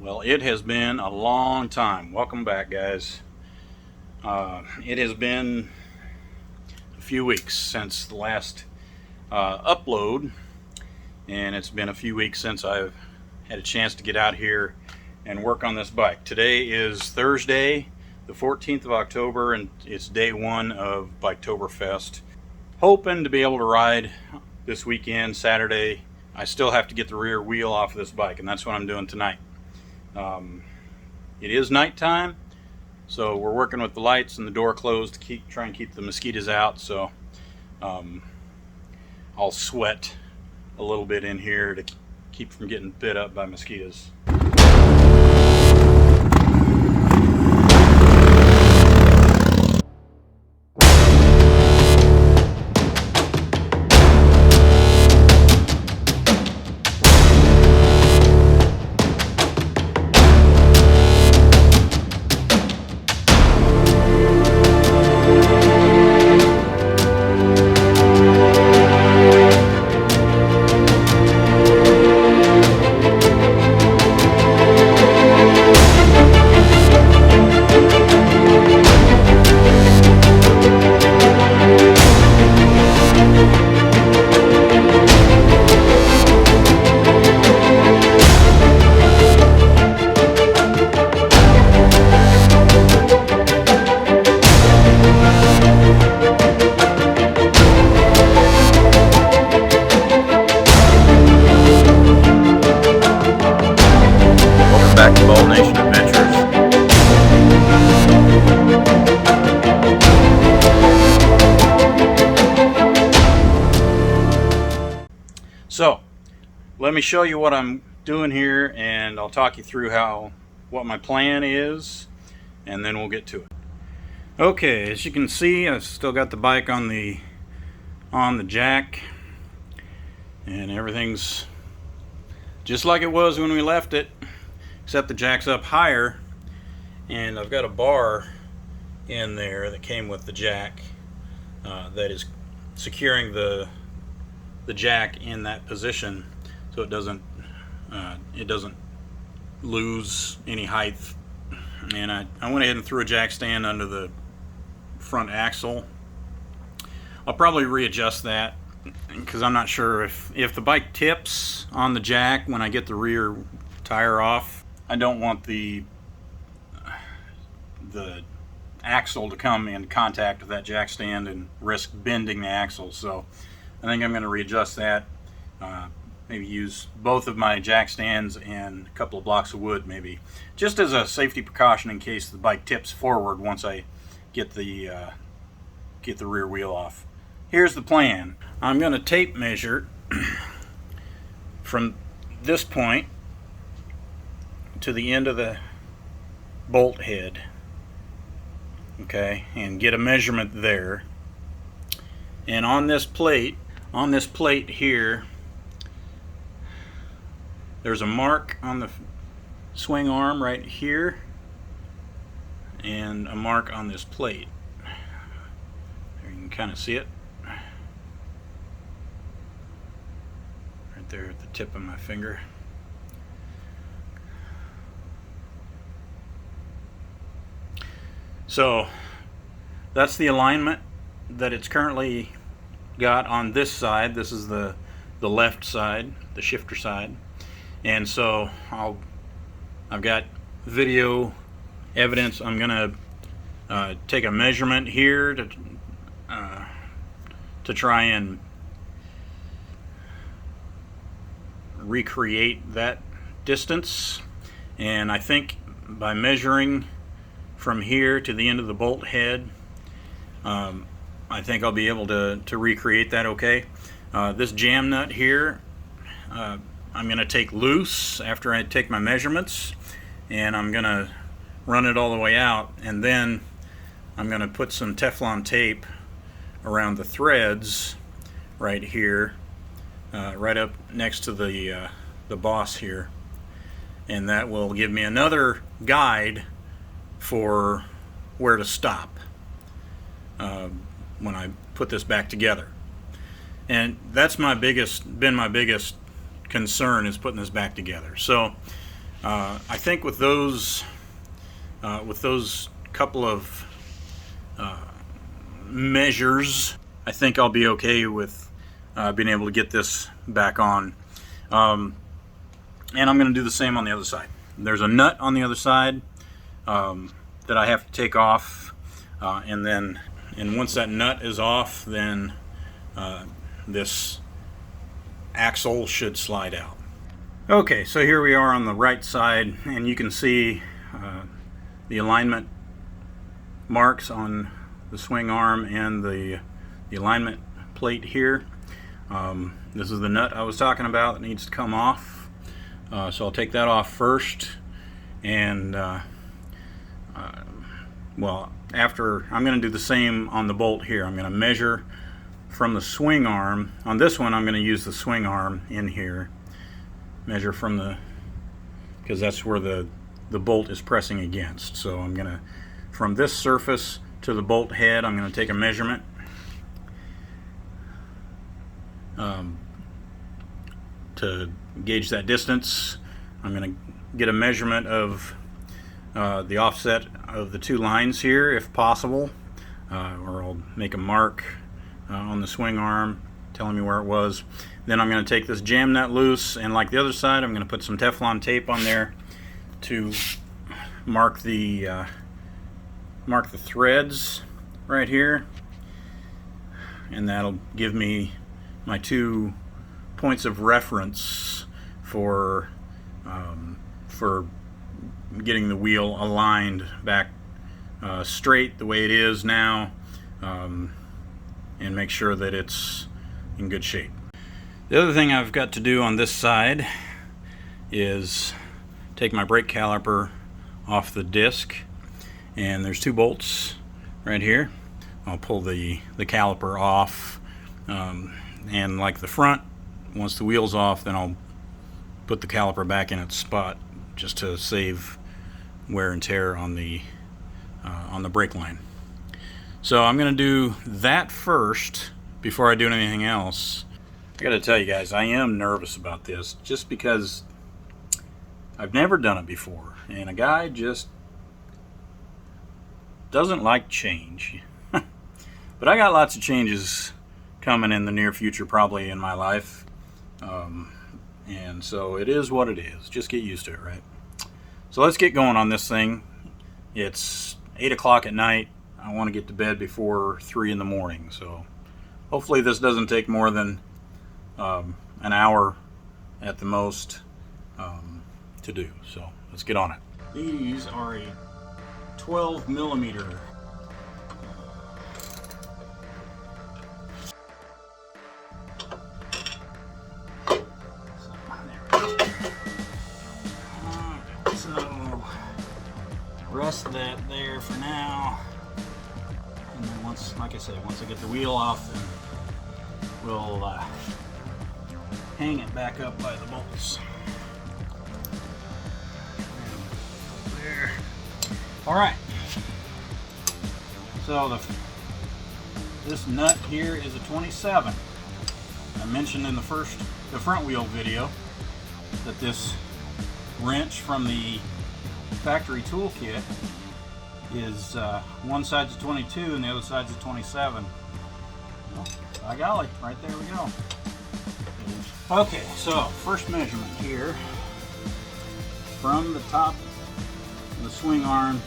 Well, it has been a long time. Welcome back, guys. It has been a few weeks since the last upload, and it's been a few weeks since I've had a chance to get out here and work on this bike. Today is Thursday, the 14th of October, and it's day one of Biketoberfest. Hoping to be able to ride this weekend, Saturday. I still have to get the rear wheel off of this bike, and that's what I'm doing tonight. It is nighttime, so we're working with the lights and the door closed to try and keep the mosquitoes out. So I'll sweat a little bit in here to keep from getting bit up by mosquitoes. Back to Bold Nation Adventures. So, let me show you what I'm doing here, and I'll talk you through what my plan is, and then we'll get to it. Okay, as you can see, I've still got the bike on the jack, and everything's just like it was when we left it. Except the jack's up higher, and I've got a bar in there that came with the jack that is securing the jack in that position, so it doesn't lose any height. And I went ahead and threw a jack stand under the front axle. I'll probably readjust that because I'm not sure if the bike tips on the jack when I get the rear tire off. I don't want the axle to come in contact with that jack stand and risk bending the axle. So I think I'm going to readjust that. Maybe use both of my jack stands and a couple of blocks of wood, maybe, just as a safety precaution in case the bike tips forward once I get the rear wheel off. Here's the plan. I'm going to tape measure from this point to the end of the bolt head, okay, and get a measurement there. And on this plate here, there's a mark on the swing arm right here, and a mark on this plate. There, you can kind of see it right there at the tip of my finger. So that's the alignment that it's currently got on this side. This is the left side, the shifter side. And so I've got video evidence. I'm gonna take a measurement here to try and recreate that distance. And I think by measuring from here to the end of the bolt head, I think I'll be able to recreate that okay. This jam nut here, I'm going to take loose after I take my measurements, and I'm going to run it all the way out, and then I'm going to put some Teflon tape around the threads right here, right up next to the boss here, and that will give me another guide for where to stop when I put this back together. And that's been my biggest concern, is putting this back together. So I think with those couple of measures, I think I'll be okay with being able to get this back on. And I'm going to do the same on the other side. There's a nut on the other side that I have to take off, and once that nut is off, then this axle should slide out. Okay, so here we are on the right side, and you can see the alignment marks on the swing arm and the alignment plate here. This is the nut I was talking about that needs to come off. So I'll take that off first, and well, after, I'm going to do the same on the bolt here. I'm going to measure from the swing arm. On this one, I'm going to use the swing arm in here. Measure from because that's where the bolt is pressing against. So I'm going to, from this surface to the bolt head, I'm going to take a measurement. To gauge that distance, I'm going to get a measurement of the offset of the two lines here, if possible, or I'll make a mark on the swing arm telling me where it was. Then I'm going to take this jam nut loose, and like the other side, I'm going to put some Teflon tape on there to mark the threads right here, and that'll give me my 2 points of reference for getting the wheel aligned back straight the way it is now, and make sure that it's in good shape. The other thing I've got to do on this side is take my brake caliper off the disc, and there's 2 bolts right here. I'll pull the caliper off, and like the front, once the wheel's off, then I'll put the caliper back in its spot just to save wear and tear on the brake line. So I'm going to do that first before I do anything else. I got to tell you guys, I am nervous about this just because I've never done it before, and a guy just doesn't like change. But I got lots of changes coming in the near future, probably in my life, and so it is what it is. Just get used to it, right? So let's get going on this thing. It's 8 o'clock at night. I want to get to bed before 3 in the morning, so hopefully this doesn't take more than an hour at the most to do. So let's get on it. These are a 12 millimeter rest that there for now, and then once, like I said, once I get the wheel off, then we'll hang it back up by the bolts. There. All right. So this nut here is a 27. I mentioned in the front wheel video that this wrench from the factory toolkit is one side's a 22 and the other side's a 27. Well, by golly, right there we go. Okay, so first measurement here, from the top of the swing arm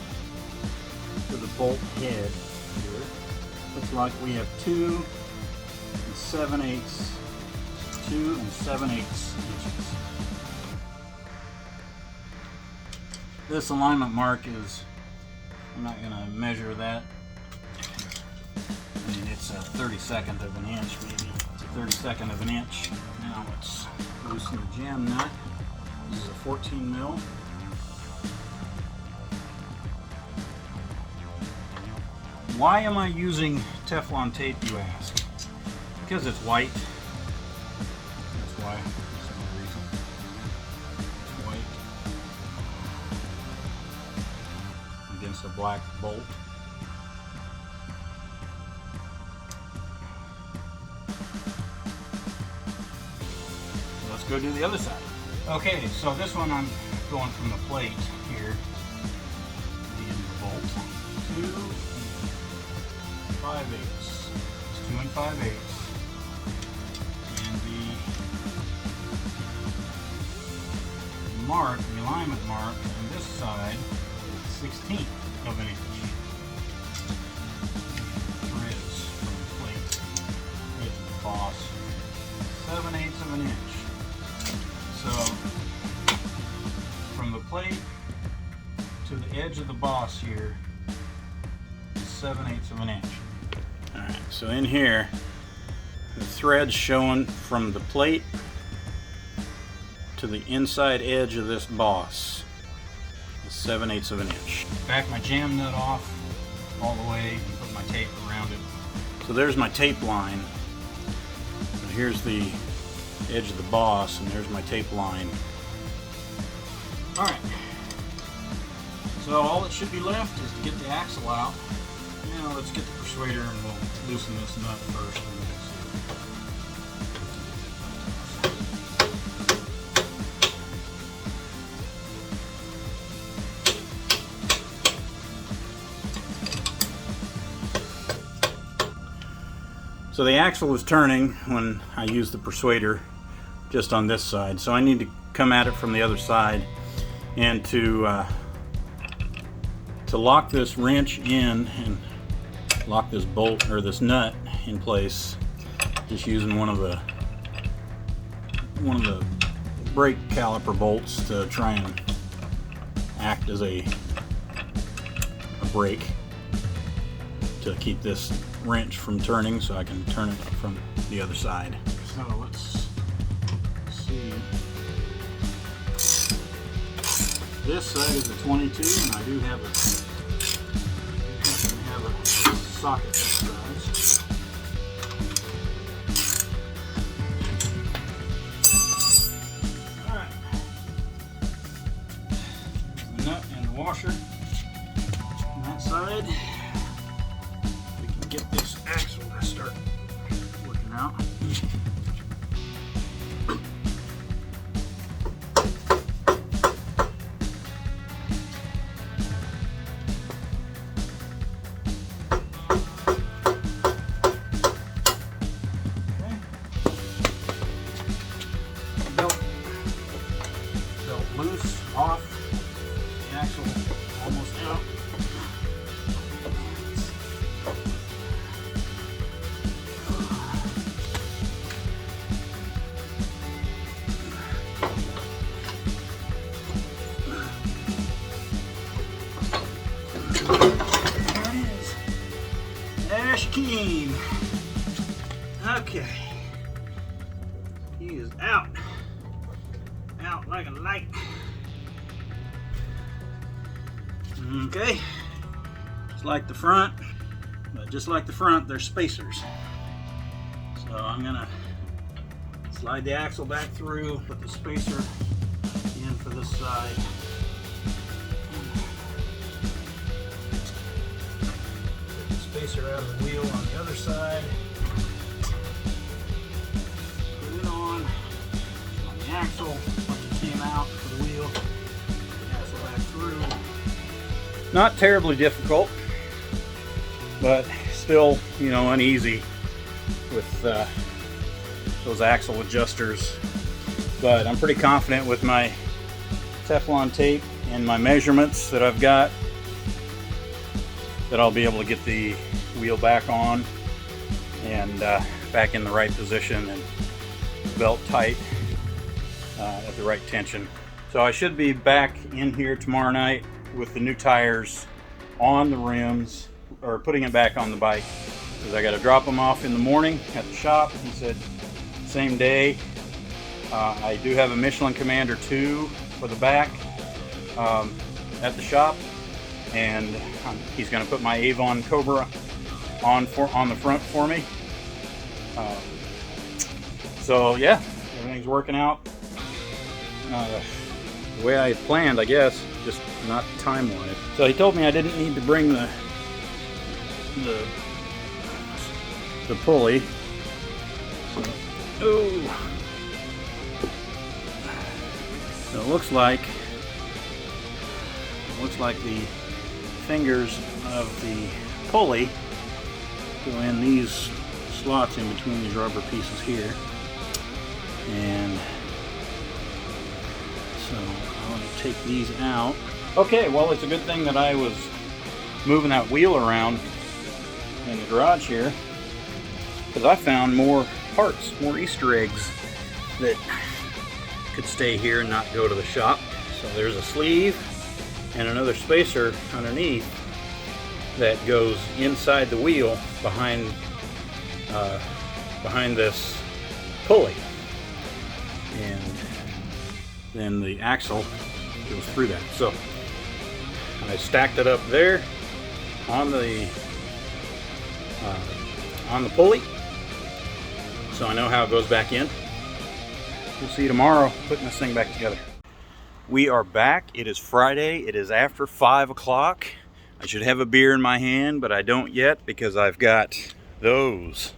to the bolt head here, looks like we have 2 7/8 inches. This alignment mark is, I'm not going to measure that. I mean, it's a 32nd of an inch, maybe. It's a 32nd of an inch. Now let's loosen the jam nut. This is a 14 mil. Why am I using Teflon tape, you ask? Because it's white. That's why. That's the only reason. It's white against a black bolt. So let's go do the other side. Okay, so this one I'm going from the plate here, the end of the bolt, to 5/8. It's 2 5/8. And the mark, the alignment mark on this side is 1/16 of an inch. Threads from the plate, edge of the boss, 7/8 of an inch. So from the plate to the edge of the boss here is 7/8 of an inch. Alright, so in here the threads showing from the plate to the inside edge of this boss is 7/8 of an inch. Back my jam nut off all the way and put my tape around it. So there's my tape line. And here's the edge of the boss, and there's my tape line. Alright, so all that should be left is to get the axle out. Now let's get the persuader and we'll loosen this nut first. And then so the axle was turning when I used the persuader just on this side, so I need to come at it from the other side, and to lock this wrench in and lock this bolt or this nut in place, just using one of the brake caliper bolts to try and act as a brake to keep this wrench from turning, so I can turn it from the other side. So let's see. This side is a 22, and I do have a socket this size. Alright. The nut and the washer on that side. We can get this axle to start working out. Loose, off, the axle almost out. There it is. Ash Keen. Okay. He is out. Out like a light. Okay, just like the front, but just like the front, there's spacers. So I'm gonna slide the axle back through, put the spacer in for this side. Put the spacer out of the wheel on the other side. Put it on the axle. Came out for the wheel, axle back through. Not terribly difficult, but still, you know, uneasy with those axle adjusters. But I'm pretty confident with my Teflon tape and my measurements that I've got that I'll be able to get the wheel back on and back in the right position and belt tight. At the right tension. So I should be back in here tomorrow night with the new tires on the rims, or putting it back on the bike, because I got to drop them off in the morning at the shop. He said same day. I do have a Michelin Commander 2 for the back at the shop, and he's going to put my Avon Cobra on the front for me. So yeah, everything's working out the way I planned, I guess, just not time-wise. So he told me I didn't need to bring the pulley. So it looks like looks like the fingers of the pulley go in these slots in between these rubber pieces here. And so I'll take these out. Okay, well, it's a good thing that I was moving that wheel around in the garage here, because I found more parts, more Easter eggs that could stay here and not go to the shop. So there's a sleeve and another spacer underneath that goes inside the wheel behind this pulley, and then the axle goes through that. So I stacked it up there on the pulley, so I know how it goes back in. We'll see you tomorrow putting this thing back together. We are back. It is Friday. It is after 5 o'clock. I should have a beer in my hand, but I don't yet because I've got those.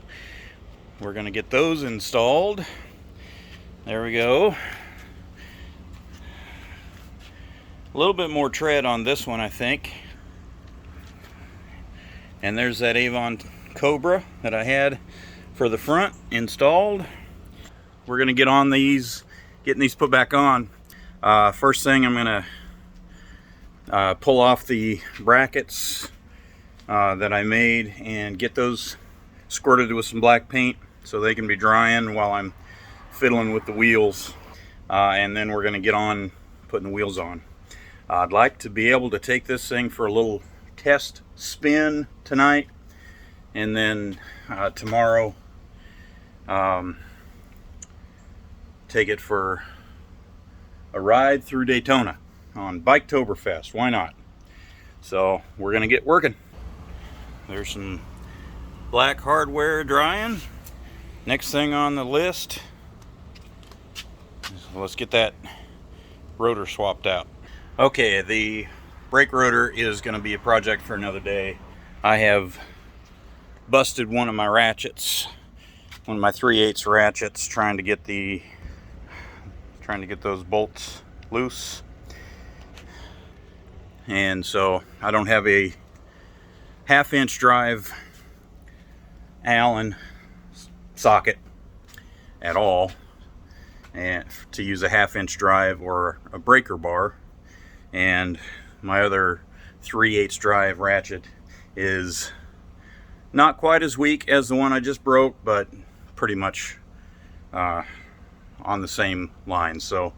We're going to get those installed. There we go. A little bit more tread on this one, I think. And there's that Avon Cobra that I had for the front installed. We're going to get on these, getting these put back on. First thing, I'm going to pull off the brackets that I made and get those squirted with some black paint so they can be drying while I'm fiddling with the wheels. And then we're going to get on putting the wheels on. I'd like to be able to take this thing for a little test spin tonight, and then tomorrow take it for a ride through Daytona on Biketoberfest. Why not? So we're gonna get working. There's some black hardware drying. Next thing on the list, so let's get that rotor swapped out. Okay, the brake rotor is going to be a project for another day. I have busted one of my ratchets, one of my 3/8 ratchets, trying to get those bolts loose. And so I don't have a 1/2-inch drive Allen socket at all, and to use a 1/2-inch drive or a breaker bar. And my other 3/8 drive ratchet is not quite as weak as the one I just broke, but pretty much on the same line. So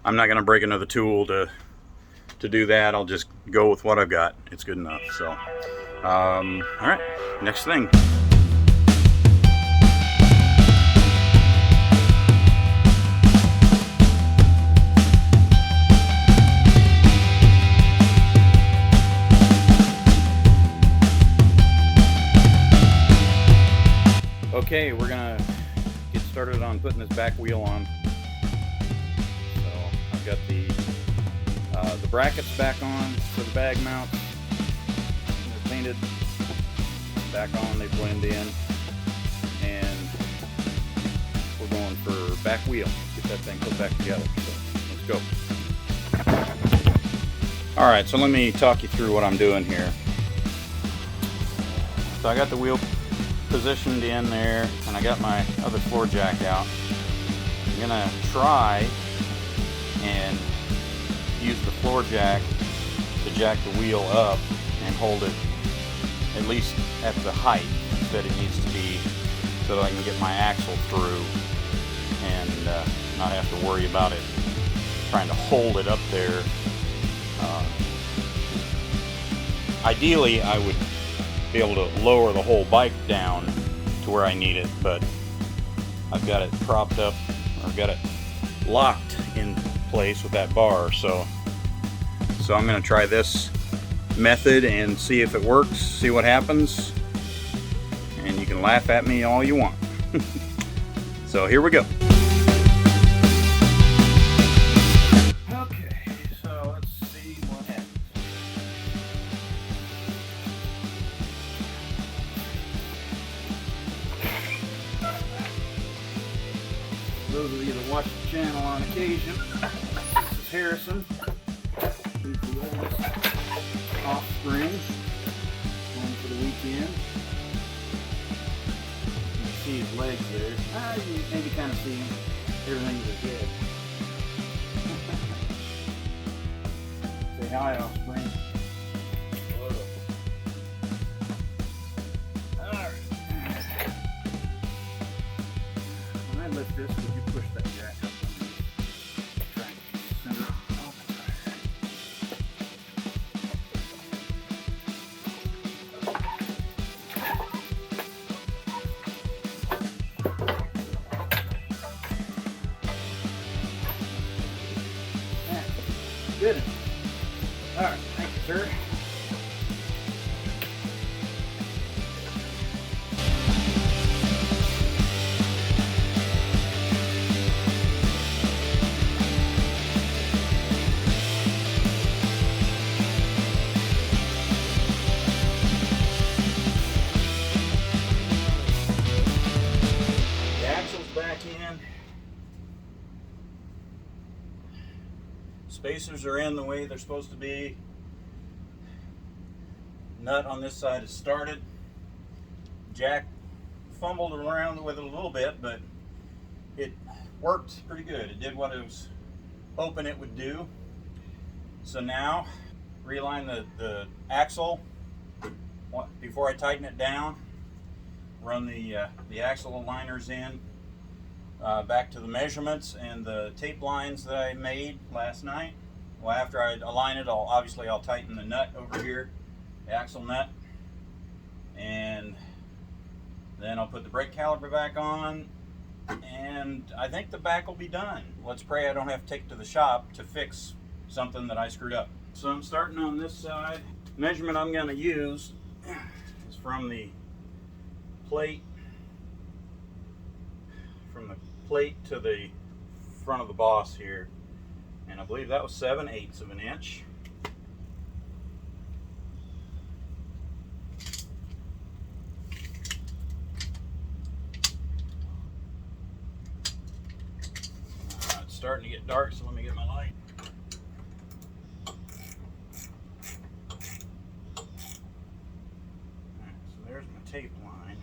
I'm not going to break another tool to do that. I'll just go with what I've got. It's good enough. So all right, next thing. Okay, we're gonna get started on putting this back wheel on. So I've got the brackets back on for the bag mounts. They're painted back on, they blend in, and we're going for back wheel. Get that thing put back together. So let's go. All right, so let me talk you through what I'm doing here. So I got the wheel positioned in there, and I got my other floor jack out. I'm gonna try and use the floor jack to jack the wheel up and hold it at least at the height that it needs to be, so that I can get my axle through and not have to worry about it trying to hold it up there. Ideally, I would be able to lower the whole bike down to where I need it, but I've got it propped up, or got it locked in place with that bar. So I'm going to try this method and see if it works, see what happens, and you can laugh at me all you want. So here we go. Okay, so let's see what happens. Those of you that watch the channel on occasion, this is Harrison. He's the oldest there. You maybe kind of see everything's ahead. Say hi, Offspring. Alright. When I lift this, would you push that jack up? Try and center it off the Good. All right, thank you, sir. The axle's back in. Spacers are in the way they're supposed to be. Nut on this side is started. Jack fumbled around with it a little bit, but it worked pretty good. It did what I was hoping it would do. So now, realign the axle before I tighten it down. Run the axle aligners in. Back to the measurements and the tape lines that I made last night. Well, after I align it, I'll tighten the nut over here, the axle nut, and then I'll put the brake caliper back on, and I think the back will be done. Let's pray I don't have to take it to the shop to fix something that I screwed up. So I'm starting on this side. The measurement I'm going to use is from the plate to the front of the boss here, and I believe that was 7/8 of an inch. It's starting to get dark, so let me get my light. So there's my tape line.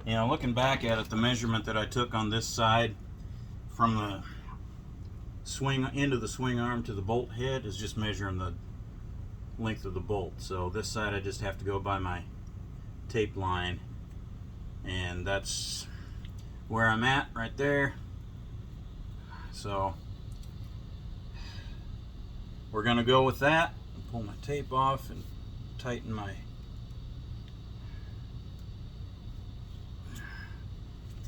You know, looking back at it, the measurement that I took on this side from the end of the swing arm to the bolt head is just measuring the length of the bolt. So this side I just have to go by my tape line, and that's where I'm at right there. So we're gonna go with that. Pull my tape off and tighten my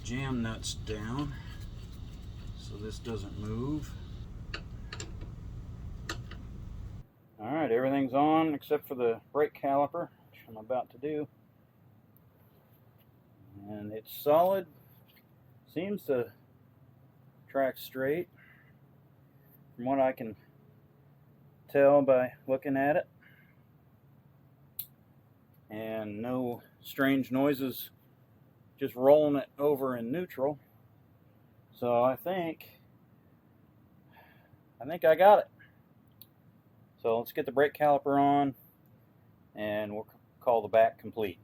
jam nuts down so this doesn't move. Alright, everything's on except for the brake caliper, which I'm about to do. And it's solid. Seems to track straight from what I can tell by looking at it. And no strange noises just rolling it over in neutral. So I think I got it. So let's get the brake caliper on, and we'll call the back complete.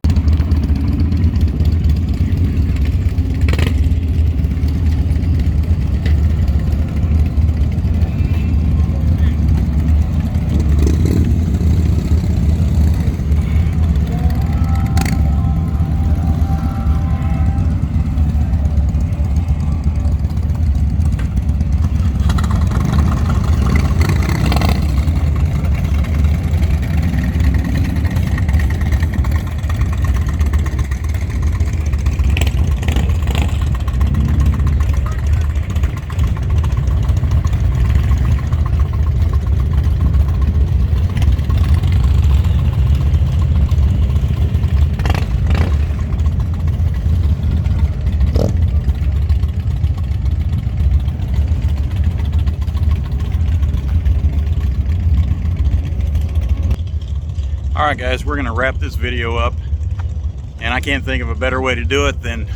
Alright guys, we're going to wrap this video up, and I can't think of a better way to do it than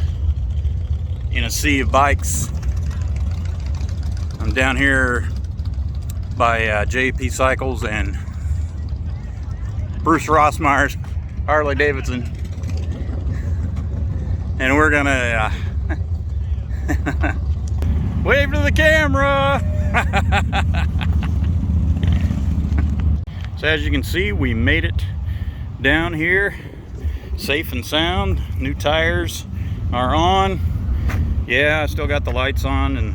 in a sea of bikes. I'm down here by JP Cycles and Bruce Rossmeyer's Harley Davidson, and we're going to Wave to the camera. So as you can see, we made it down here safe and sound. New tires are on. Yeah, I still got the lights on, and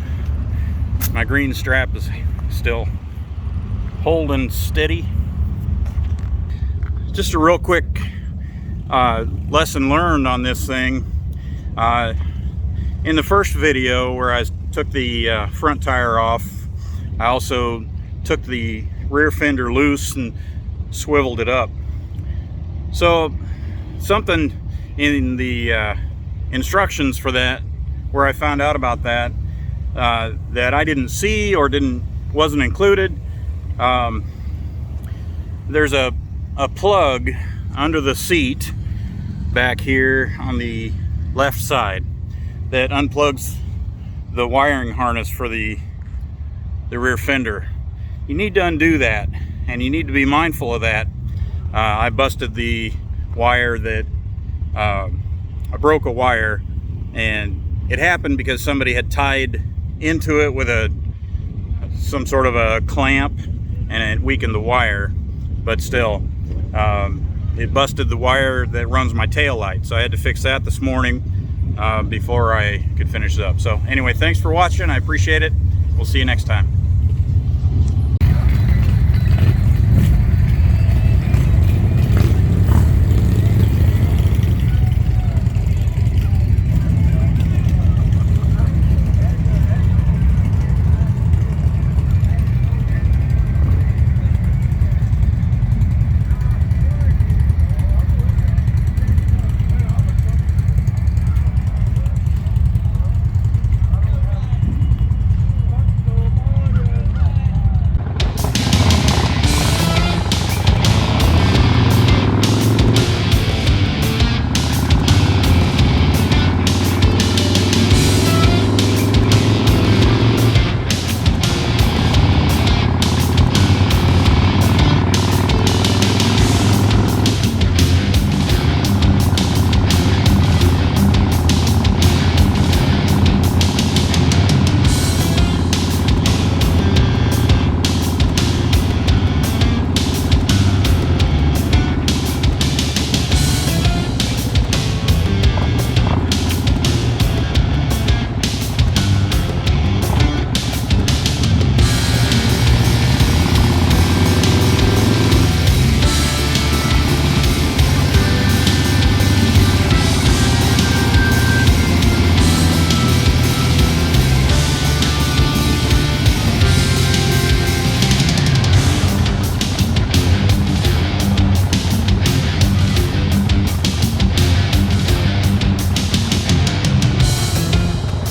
my green strap is still holding steady. Just a real quick lesson learned on this thing. In the first video where I took the front tire off, I also took the rear fender loose and swiveled it up. So something in the instructions for that, where I found out about that, that I didn't see or wasn't included. There's a plug under the seat back here on the left side that unplugs the wiring harness for the rear fender. You need to undo that, and you need to be mindful of that. I busted the wire that I broke a wire, and it happened because somebody had tied into it with some sort of a clamp, and it weakened the wire. But still, it busted the wire that runs my tail light, so I had to fix that this morning before I could finish it up. So anyway, thanks for watching. I appreciate it. We'll see you next time.